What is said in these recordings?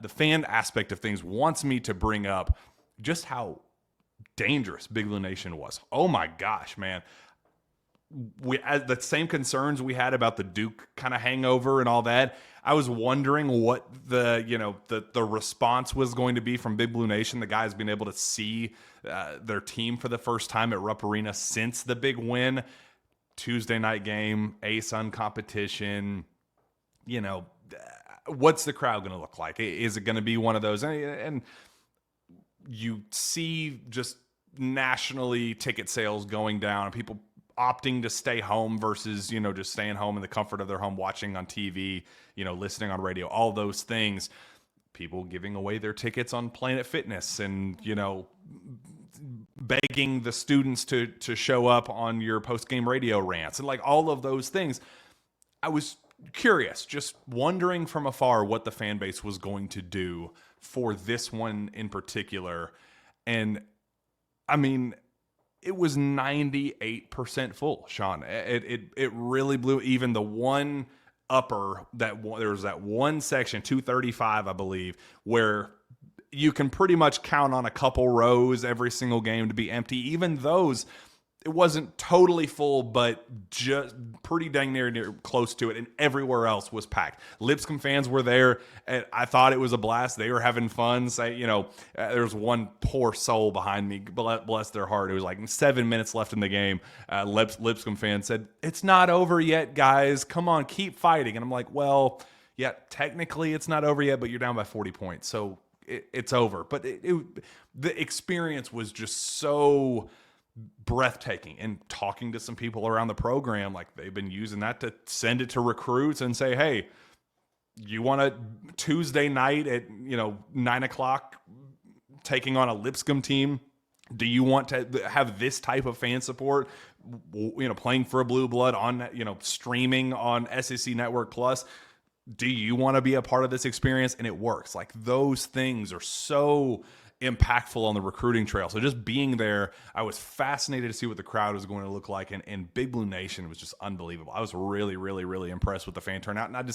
the fan aspect of things wants me to bring up just how dangerous Big Blue Nation was. Oh my gosh, man. We the same concerns we had about the Duke kind of hangover and all that. I was wondering what the response was going to be from Big Blue Nation. The guys being able to see their team for the first time at Rupp Arena since the big win. Tuesday night game, ASUN competition. What's the crowd going to look like? Is it going to be one of those? And you see just nationally ticket sales going down, people opting to stay home versus, just staying home in the comfort of their home, watching on TV, listening on radio, all those things. People giving away their tickets on Planet Fitness and, begging the students to show up on your post-game radio rants and like all of those things. I was curious, just wondering from afar what the fan base was going to do for this one in particular. And I mean, it was 98% full, Shawn. It really blew. Even the one upper, there was that one section, 235, I believe, where you can pretty much count on a couple rows every single game to be empty. Even those, it wasn't totally full, but just pretty dang near close to it, and everywhere else was packed. Lipscomb fans were there, and I thought it was a blast. They were having fun. There was one poor soul behind me, bless their heart. It was like 7 minutes left in the game. Lipscomb fan said, "It's not over yet, guys. Come on, keep fighting." And I'm like, well, yeah, technically it's not over yet, but you're down by 40 points, so it's over. But the experience was just so breathtaking, and talking to some people around the program, like they've been using that to send it to recruits and say, hey, you want a Tuesday night at 9:00 taking on a Lipscomb team? Do you want to have this type of fan support, playing for a blue blood on, streaming on SEC Network Plus? Do you want to be a part of this experience? And it works. Like, those things are so impactful on the recruiting trail. So just being there, I was fascinated to see what the crowd was going to look like, and Big Blue Nation was just unbelievable. I was really, really, really impressed with the fan turnout, and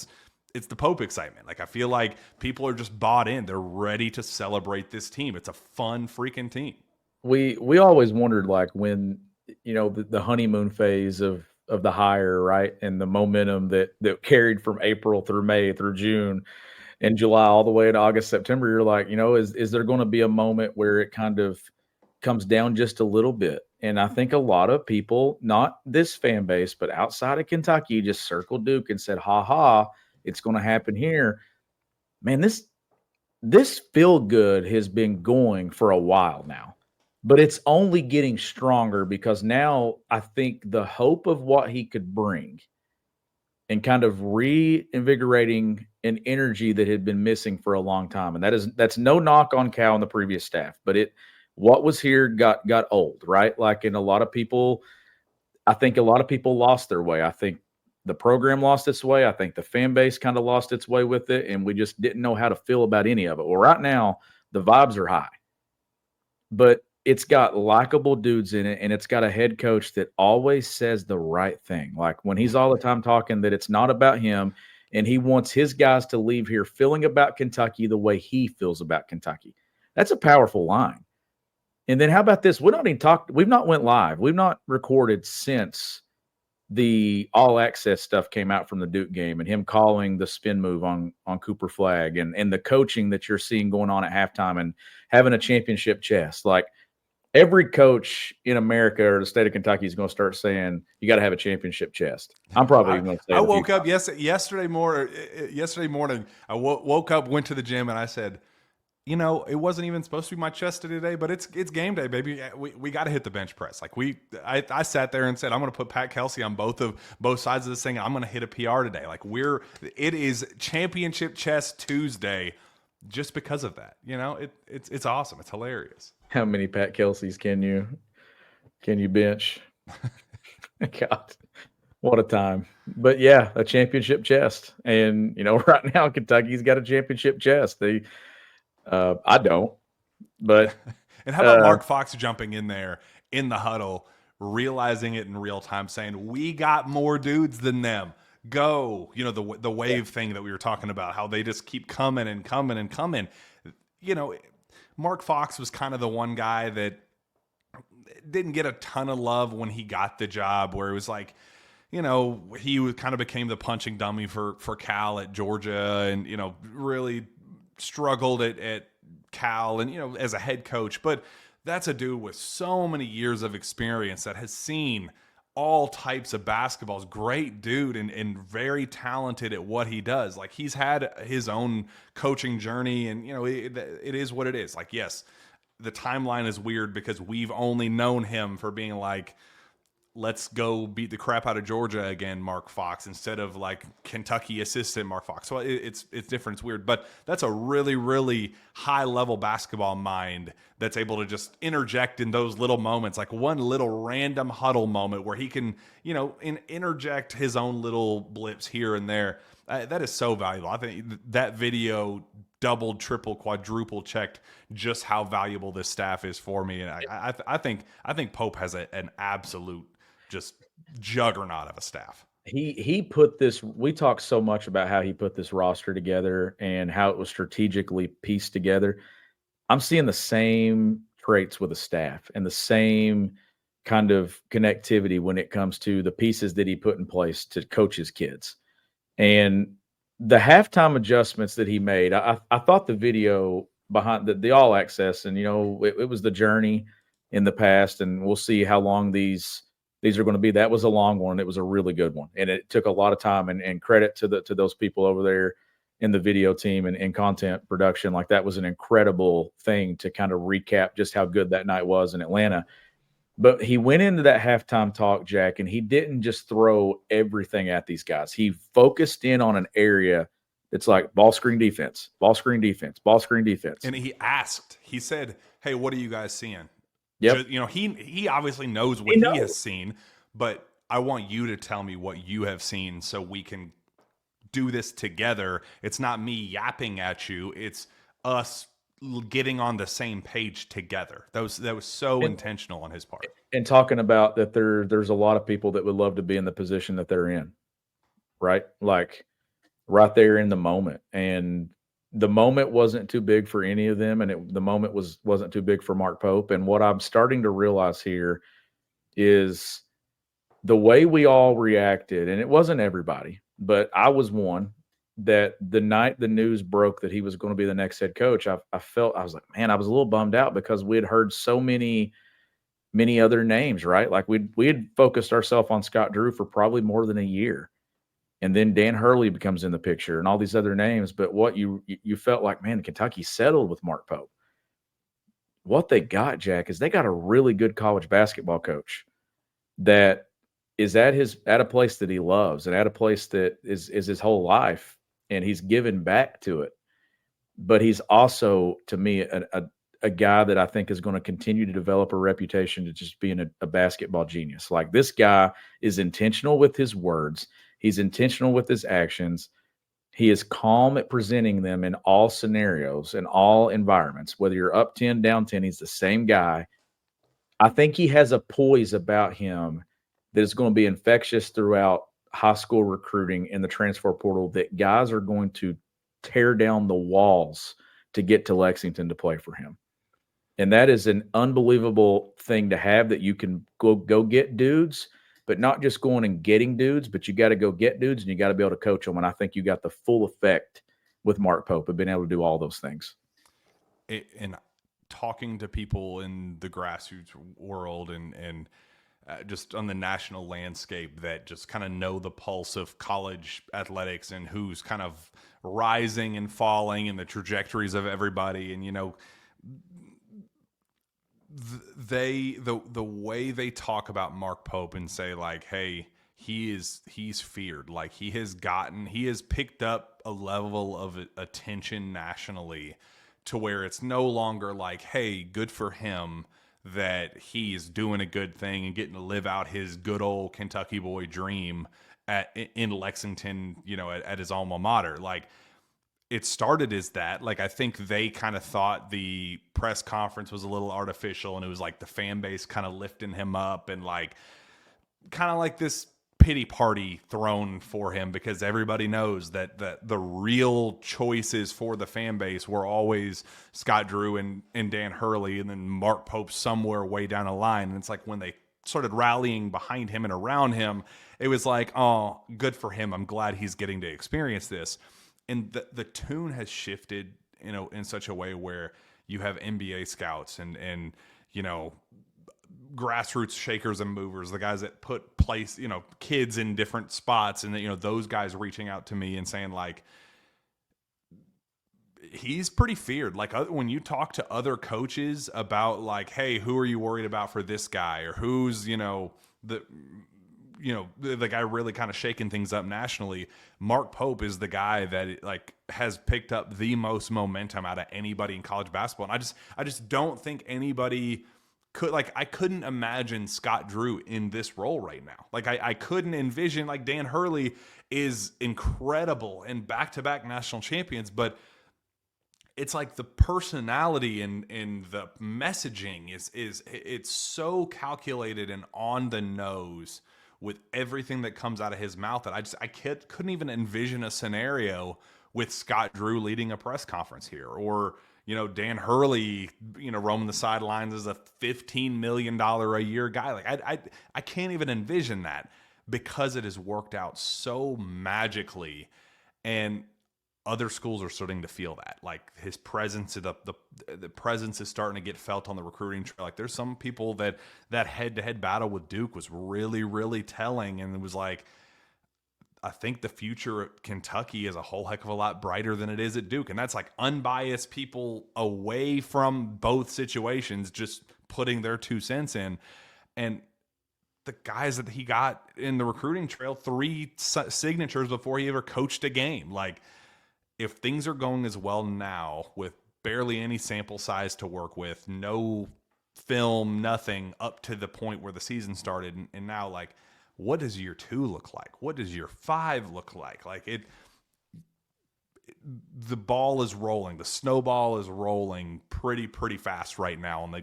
it's the Pope excitement. Like, I feel like people are just bought in. They're ready to celebrate this team. It's a fun freaking team. We always wondered, like, when the honeymoon phase of the hire, right, and the momentum that carried from April through May through June and July all the way to August, September, you're like, is there going to be a moment where it kind of comes down just a little bit? And I think a lot of people, not this fan base, but outside of Kentucky, just circled Duke and said, ha, it's going to happen here. Man, this feel good has been going for a while now, but it's only getting stronger because now I think the hope of what he could bring and kind of reinvigorating an energy that had been missing for a long time. And that's no knock on Cal and the previous staff, but what was here got old, right? Like, in I think a lot of people lost their way. I think the program lost its way. I think the fan base kind of lost its way with it, and we just didn't know how to feel about any of it. Well, right now the vibes are high, but it's got likable dudes in it, and it's got a head coach that always says the right thing. Like, when he's all the time talking that it's not about him, and he wants his guys to leave here feeling about Kentucky the way he feels about Kentucky. That's a powerful line. And then how about this? We've not went live. We've not recorded since the all access stuff came out from the Duke game, and him calling the spin move on Cooper Flagg, and the coaching that you're seeing going on at halftime, and having a championship chest. Like, every coach in America or the state of Kentucky is going to start saying, you got to have a championship chest. I'm probably going to say I woke up yesterday morning. I woke up, went to the gym, and I said, it wasn't even supposed to be my chest today, but it's game day, baby. We got to hit the bench press. Like, I sat there and said, I'm going to put Pat Kelsey on both sides of this thing. I'm going to hit a PR today. Like, it is championship chest Tuesday just because of that. It's awesome. It's hilarious. How many Pat Kelseys can you bench? God, what a time. But yeah, a championship chest. And, right now Kentucky's got a championship chest. I don't, but. And how about Mark Fox jumping in there in the huddle, realizing it in real time, saying, we got more dudes than them. go, the wave thing that we were talking about, how they just keep coming and coming and coming. You know, Mark Fox was kind of the one guy that didn't get a ton of love when he got the job, where it was like, he was kind of became the punching dummy for Cal at Georgia, and really struggled at Cal, and as a head coach. But that's a dude with so many years of experience that has seen all types of basketballs. Great dude, and very talented at what he does. Like, he's had his own coaching journey, and it is what it is. Like, yes, the timeline is weird because we've only known him for being like, let's go beat the crap out of Georgia again, Mark Fox, instead of like Kentucky assistant Mark Fox. So it's different. It's weird, but that's a really, really high level basketball mind that's able to just interject in those little moments, like one little random huddle moment where he can, interject his own little blips here and there. That is so valuable. I think that video doubled, triple, quadruple checked just how valuable this staff is for me. And I think Pope has an absolute just juggernaut of a staff. He put this, we talked so much about how he put this roster together and how it was strategically pieced together. I'm seeing the same traits with the staff and the same kind of connectivity when it comes to the pieces that he put in place to coach his kids. And the halftime adjustments that he made, I thought the video behind the all access, and it was the journey in the past, and we'll see how long these are going to be. That was a long one. It was a really good one, and it took a lot of time, and credit to those people over there in the video team and content production. Like, that was an incredible thing to kind of recap just how good that night was in Atlanta. But he went into that halftime talk, Jack, and he didn't just throw everything at these guys. He focused in on an area that's like ball screen defense, ball screen defense, ball screen defense. And he said, hey, what are you guys seeing? Yep. He obviously knows what he has seen, but I want you to tell me what you have seen so we can do this together. It's not me yapping at you. It's us getting on the same page together. That was so intentional on his part. And talking about that there's a lot of people that would love to be in the position that they're in, right? Like, right there in the moment. And the moment wasn't too big for any of them, and the moment wasn't too big for Mark Pope. And what I'm starting to realize here is the way we all reacted, and it wasn't everybody, but I was one, that the night the news broke that he was going to be the next head coach, I was like, man, I was a little bummed out because we had heard so many other names, right? Like, we had focused ourselves on Scott Drew for probably more than a year. And then Dan Hurley becomes in the picture and all these other names. But what you felt like, man, Kentucky settled with Mark Pope. What they got, Jack, is they got a really good college basketball coach that is at a place that he loves and at a place that is his whole life, and he's given back to it. But he's also, to me, a guy that I think is going to continue to develop a reputation to just being a basketball genius. Like, this guy is intentional with his words. He's intentional with his actions. He is calm at presenting them in all scenarios, in all environments. Whether you're up 10, down 10, he's the same guy. I think he has a poise about him that is going to be infectious throughout high school recruiting and the transfer portal, that guys are going to tear down the walls to get to Lexington to play for him. And that is an unbelievable thing to have, that you can go get dudes, but not just going and getting dudes, but you got to go get dudes and you got to be able to coach them. And I think you got the full effect with Mark Pope of being able to do all those things. And talking to people in the grassroots world and just on the national landscape that just kind of know the pulse of college athletics and who's kind of rising and falling and the trajectories of everybody. And, the way they talk about Mark Pope and say, like, hey, he's feared, like he has picked up a level of attention nationally to where it's no longer like, hey, good for him that he's doing a good thing and getting to live out his good old Kentucky boy dream in Lexington, at his alma mater. Like, it started as that. Like, I think they kind of thought the press conference was a little artificial, and it was like the fan base kind of lifting him up, and like kind of like this pity party thrown for him, because everybody knows that the real choices for the fan base were always Scott Drew and Dan Hurley, and then Mark Pope somewhere way down the line. And it's like when they started rallying behind him and around him, it was like, oh, good for him. I'm glad he's getting to experience this. And the tune has shifted, in such a way where you have NBA scouts and grassroots shakers and movers, the guys that put kids in different spots, and those guys reaching out to me and saying, like, he's pretty feared. Like, when you talk to other coaches about, like, hey, who are you worried about for this guy, or who's the guy really kind of shaking things up nationally, Mark Pope is the guy that, like, has picked up the most momentum out of anybody in college basketball. And I just don't think anybody could, like, I couldn't imagine Scott Drew in this role right now. Like, I couldn't envision, like, Dan Hurley is incredible and back-to-back national champions, but it's like the personality and the messaging is it's so calculated and on the nose with everything that comes out of his mouth that I couldn't even envision a scenario with Scott Drew leading a press conference here, or Dan Hurley roaming the sidelines as a $15 million a year guy. Like, I can't even envision that, because it has worked out so magically, and other schools are starting to feel that. Like, his presence, the presence is starting to get felt on the recruiting trail. Like, there's some people that head-to-head battle with Duke was really, really telling, and it was like, I think the future at Kentucky is a whole heck of a lot brighter than it is at Duke. And that's like unbiased people away from both situations, just putting their 2 cents in. And the guys that he got in the recruiting trail, 3 signatures before he ever coached a game. Like, if things are going as well now, with barely any sample size to work with, no film, nothing up to the point where the season started, and now, like, what does year 2 look like? What does year 5 look like? Like, the ball is rolling. The snowball is rolling pretty fast right now on the